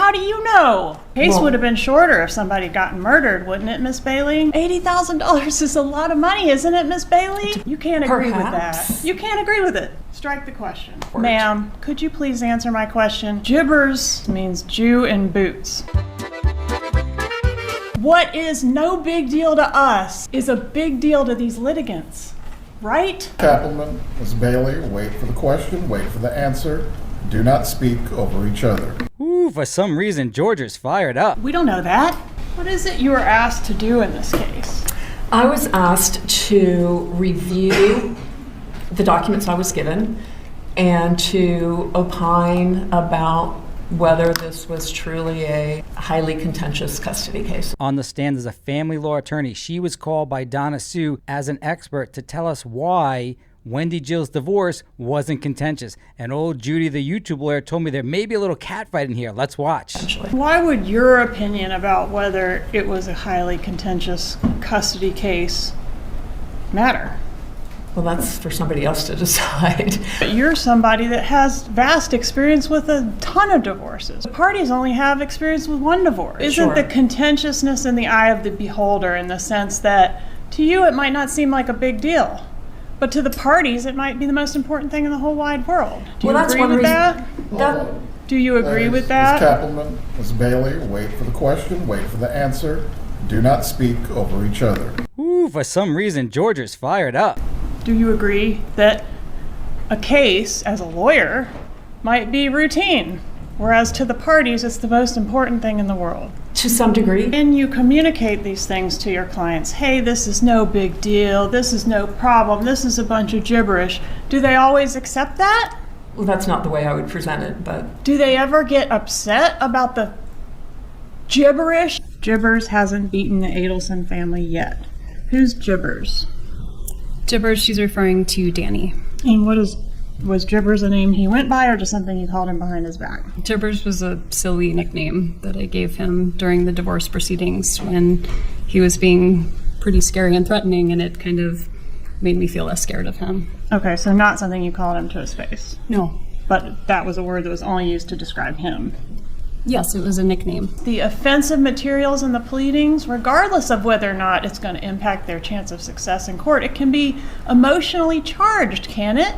how do you know? Case Well, would have been shorter if somebody had gotten murdered, wouldn't it, Miss Bailey? $80,000 is a lot of money, isn't it, Miss Bailey? You can't agree with Perhaps. that. You can't agree with it. Strike the question. Ma'am, could you please answer my question? Gibbers means Jew in boots. What is no big deal to us is a big deal to these litigants, right? Kappelman, Ms. Bailey, wait for the question, wait for the answer. Do not speak over each other. Ooh, for some reason, Georgia's fired up. We don't know that. What is it you were asked to do in this case? I was asked to review the documents I was given and to opine about whether this was truly a highly contentious custody case. On the stand as a family law attorney, she was called by Donna Sue as an expert to tell us why Wendy Jill's divorce wasn't contentious. And old Judy, the YouTube lawyer, told me there may be a little catfight in here. Let's watch. Why would your opinion about whether it was a highly contentious custody case matter? Well, that's for somebody else to decide. But you're somebody that has vast experience with a ton of divorces. The parties only have experience with one divorce. Isn't Sure. the contentiousness in the eye of the beholder, in the sense that to you it might not seem like a big deal, but to the parties it might be the most important thing in the whole wide world? Do you Well, that's agree one with reason- that? Do you agree with that? Ms. Kappelman, Ms. Bailey, wait for the question, wait for the answer. Do not speak over each other. Ooh, for some reason, Georgia's fired up. Do you agree that a case, as a lawyer, might be routine, whereas to the parties it's the most important thing in the world? To some degree. And you communicate these things to your clients. Hey, this is no big deal. This is no problem. This is a bunch of gibberish. Do they always accept that? Well, that's not the way I would present it, but Do they ever get upset about the gibberish? Gibbers hasn't beaten the Adelson family yet. Who's Gibbers? Gibbers, she's referring to Danny. And was Gibbers a name he went by, or just something you called him behind his back? Gibbers was a silly nickname that I gave him during the divorce proceedings when he was being pretty scary and threatening, and it kind of made me feel less scared of him. Okay, so not something you called him to his face, No. but that was a word that was only used to describe him. Yes, it was a nickname. The offensive materials in the pleadings, regardless of whether or not it's going to impact their chance of success in court, it can be emotionally charged, can it?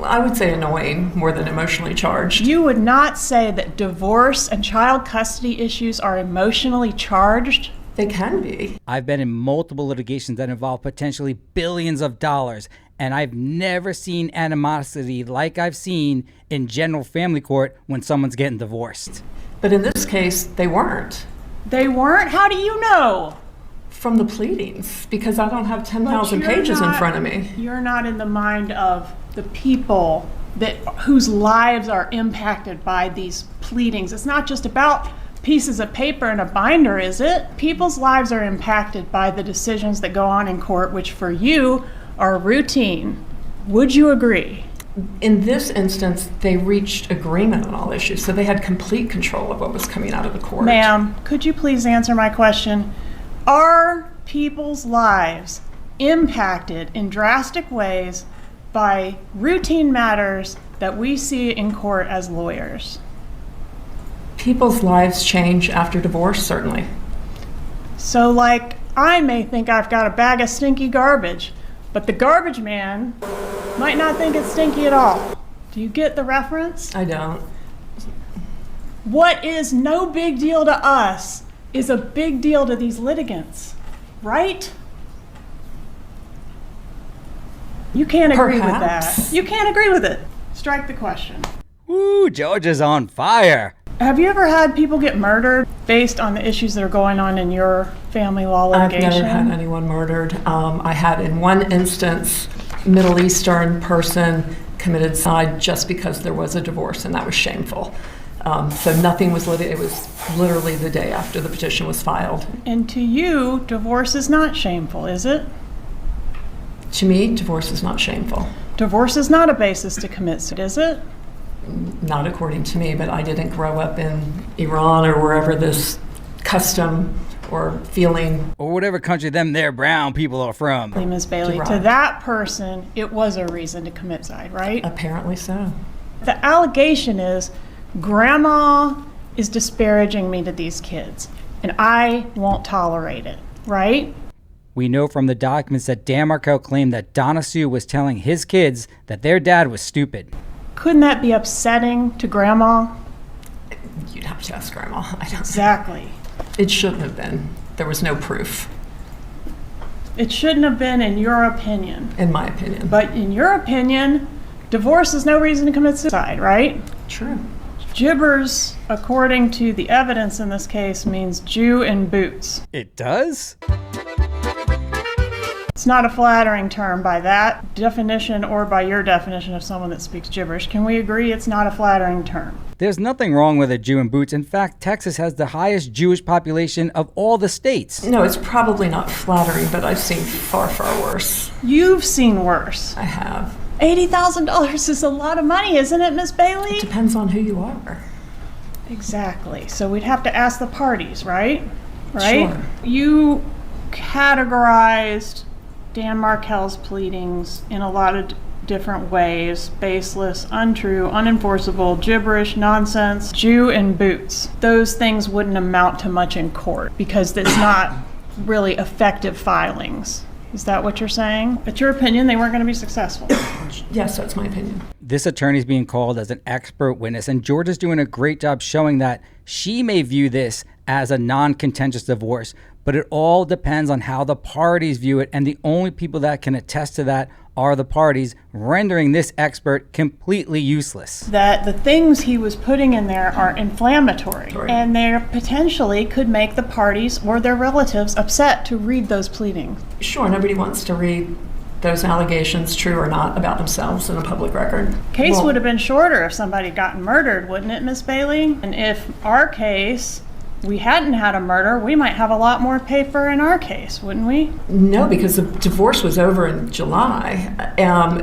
I would say annoying more than emotionally charged. You would not say that divorce and child custody issues are emotionally charged? They can be. I've been in multiple litigations that involve potentially billions of dollars, and I've never seen animosity like I've seen in general family court when someone's getting divorced. But in this case, they weren't. They weren't? How do you know? From the pleadings, because I don't have 10,000 But you're pages in not- front of me. You're not in the mind of the people whose lives are impacted by these pleadings. It's not just about pieces of paper and a binder, is it? People's lives are impacted by the decisions that go on in court, which for you are routine. Would you agree? In this instance, they reached agreement on all issues, so they had complete control of what was coming out of the court. Ma'am, could you please answer my question? Are people's lives impacted in drastic ways by routine matters that we see in court as lawyers? People's lives change after divorce, certainly. So, like, I may think I've got a bag of stinky garbage, but the garbage man might not think it's stinky at all. Do you get the reference? I don't. What is no big deal to us is a big deal to these litigants, right? You can't agree with Perhaps. that. You can't agree with it. Strike the question. Ooh, Georgia's on fire. Have you ever had people get murdered based on the issues that are going on in your family law I've litigation? never had anyone murdered. I had, in one instance, Middle Eastern person committed suicide just because there was a divorce, and that was shameful. So nothing was it was literally the day after the petition was filed. And to you, divorce is not shameful, is it? To me, divorce is not shameful. Divorce is not a basis to commit suicide, is it? Not according to me, but I didn't grow up in Iran or wherever this custom or feeling. Or whatever country them there brown people are from. Ms. Bailey, to that person, it was a reason to commit suicide, right? Apparently so. The allegation is grandma is disparaging me to these kids, and I won't tolerate it, right? We know from the documents that Dan Markel claimed that Donna Sue was telling his kids that their dad was stupid. Couldn't that be upsetting to Grandma? You'd have to ask Grandma. I don't know. Exactly. It shouldn't have been. There was no proof, It shouldn't have been, in your opinion. in my opinion. But in your opinion, divorce is no reason to commit suicide, right? True. Gibbers, according to the evidence in this case, means Jew in boots. It does? It's not a flattering term by that definition or by your definition of someone that speaks gibberish. Can we agree it's not a flattering term? There's nothing wrong with a Jew in boots. In fact, Texas has the highest Jewish population of all the states. No, it's probably not flattering, but I've seen far, far worse. You've seen worse. I have. $80,000 is a lot of money, isn't it, Miss Bailey? Depends on who you are. Exactly. So we'd have to ask the parties, right? Right? Sure. You categorized Dan Markel's pleadings in a lot of different ways: baseless, untrue, unenforceable, gibberish, nonsense, Jew in boots. Those things wouldn't amount to much in court because it's not really effective filings. Is that what you're saying? It's your opinion they weren't going to be successful. Yes, that's my opinion. This attorney's being called as an expert witness, and Georgia's doing a great job showing that she may view this as a non-contentious divorce, but it all depends on how the parties view it, and the only people that can attest to that are the parties, rendering this expert completely useless. That the things he was putting in there are inflammatory, Right. and they potentially could make the parties or their relatives upset to read those pleadings. Sure, nobody wants to read those allegations, true or not, about themselves in a public record. Case Well, would have been shorter if somebody gotten murdered, wouldn't it, Miss Bailey? And if our case, we hadn't had a murder, we might have a lot more paper in our case, wouldn't we? No, because the divorce was over in July.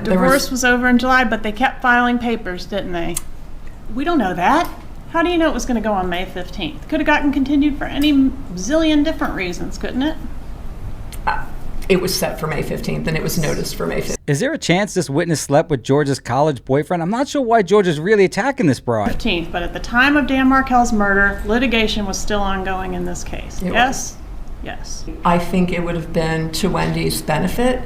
Divorce was over in July, but they kept filing papers, didn't they? We don't know that. How do you know it was going to go on May 15th? Could have gotten continued for any zillion different reasons, couldn't it? It was set for May 15th, and it was noticed for May 15th. Is there a chance this witness slept with Georgia's college boyfriend? I'm not sure why George is really attacking this broad. 15th, but at the time of Dan Markel's murder, litigation was still ongoing in this case. It Yes? Yes. I think it would have been to Wendy's benefit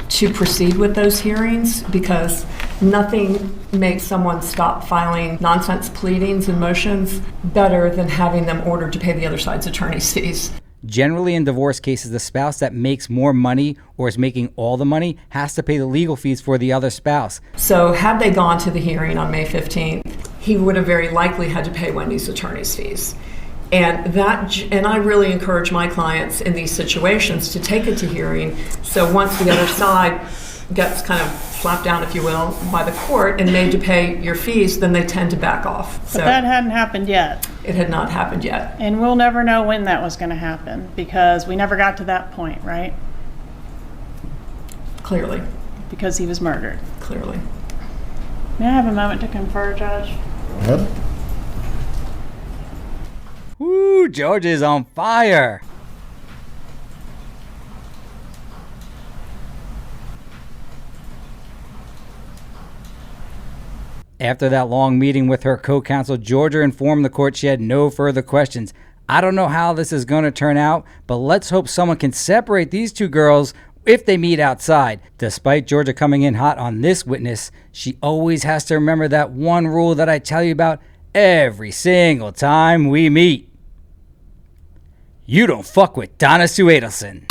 to proceed with those hearings, because nothing makes someone stop filing nonsense pleadings and motions better than having them ordered to pay the other side's attorney's fees. Generally, in divorce cases, the spouse that makes more money or is making all the money has to pay the legal fees for the other spouse. So had they gone to the hearing on May 15th, he would have very likely had to pay Wendy's attorney's fees. And I really encourage my clients in these situations to take it to hearing. So once the other side gets kind of slapped down, if you will, by the court and made to pay your fees, then they tend to back off. But that hadn't happened yet. It had not happened yet. And we'll never know when that was going to happen because we never got to that point, right? Clearly. Because he was murdered. Clearly. May I have a moment to confer, Judge? Go ahead. Woo, George is on fire. After that long meeting with her co-counsel, Georgia informed the court she had no further questions. I don't know how this is going to turn out, but let's hope someone can separate these two girls if they meet outside. Despite Georgia coming in hot on this witness, she always has to remember that one rule that I tell you about every single time we meet. You don't fuck with Donna Adelson.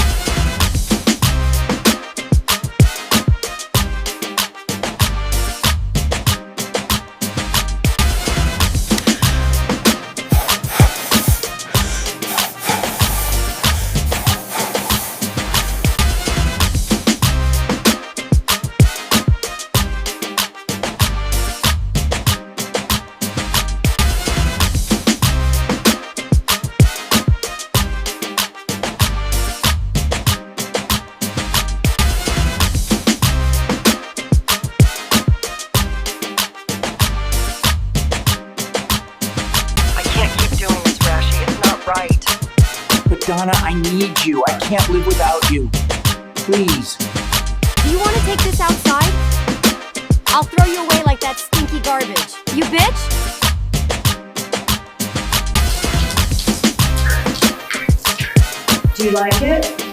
Donna, I need you. I can't live without you. Please. Do you want to take this outside? I'll throw you away like that stinky garbage. You bitch! Do you like it?